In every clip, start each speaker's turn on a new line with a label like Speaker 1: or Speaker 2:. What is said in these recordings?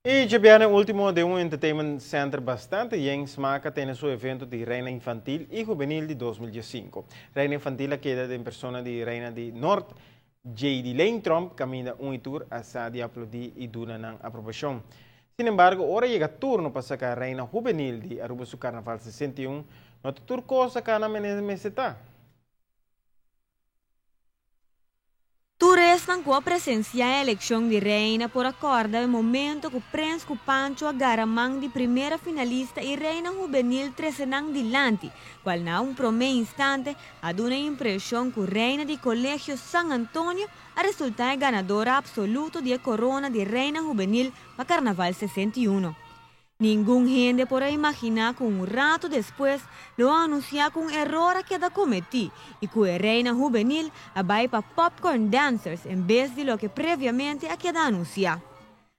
Speaker 1: Y ya viene último de un entertainment center bastante bien, SMACA tiene su evento de Reina Infantil y Juvenil de 2015. Reina Infantil la queda de persona de Reina de Norte, J.D. Lane Trump camina un tour hasta de aplaudir y dunan aprobación. Sin embargo, ahora llega turno para sacar Reina Juvenil de Aruba su Carnaval 61, no te turco sacar a meseta.
Speaker 2: Turestan com a presenciar a eleição de reina por acorda no momento que o Prince Pancho agaramang de primeira finalista e reina juvenil tresenang dilante, qual na primeiro instante a uma impressão que reina de Colégio San Antonio a resultar ganadora absoluta de corona de reina juvenil para Carnaval 61. Ningún gente podrá imaginar que un rato después lo anuncia con un error que da cometí y que la reina juvenil va para Popcorn Dancers en vez de lo que previamente ha quedado anunciado.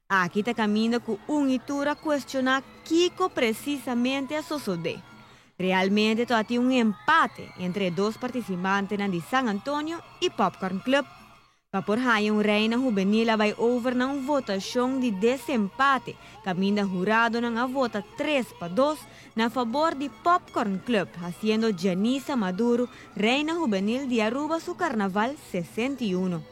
Speaker 2: Aquí está camino con un itura cuestionar Kiko precisamente a suceder. Realmente todavía un empate entre dos participantes de San Antonio y Popcorn Club. Por un reina juvenil vai over na votação de desempate, caminda jurado na vota 3-2 na favor de Popcorn Club, haciendo Janissa Maduro reina juvenil de Aruba su Carnaval 61.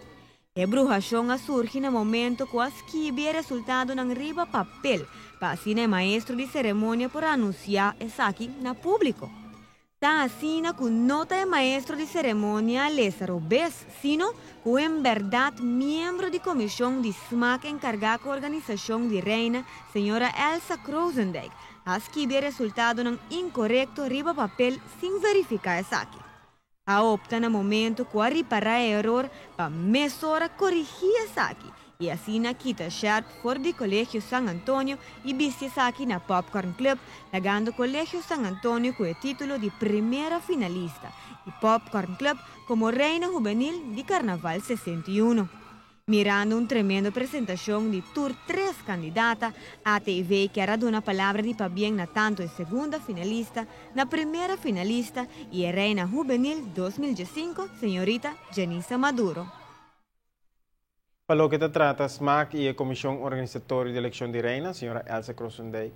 Speaker 2: A brujação surge no momento que esquive resultado na riba papel, para assim o maestro de cerimônia por anunciar isso aqui na público. Está assina que nota de maestro de cerimônia Lázaro Bess, sino que en verdad miembro de comisión de SMAC encargado com a organização de reina, senhora Elsa Krosendijk, escribe resultado não incorreto riba papel sem verificar isso aqui. A opta no momento que a reparar erro para mesora corrigir isso aqui. E assim na quita chat for de Colégio San Antonio e viste aqui na Popcorn Club, llegando Colégio San Antonio com o título de primeira finalista e Popcorn Club como reina juvenil de Carnaval 61. Mirando un tremendo presentación de Tour 3 candidata, a TV que hará una palabra de bien na tanto segunda finalista, na primera finalista y reina juvenil 2005, señorita Janissa Maduro.
Speaker 1: Para lo que te trata, SMAC y la Comisión Organizatoria de Elección de Reina, señora Elsa Krosendijk,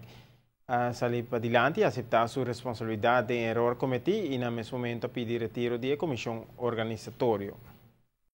Speaker 1: a salir para adelante y aceptar su responsabilidad de error cometido y en ese momento pedir retiro de la Comisión Organizatoria.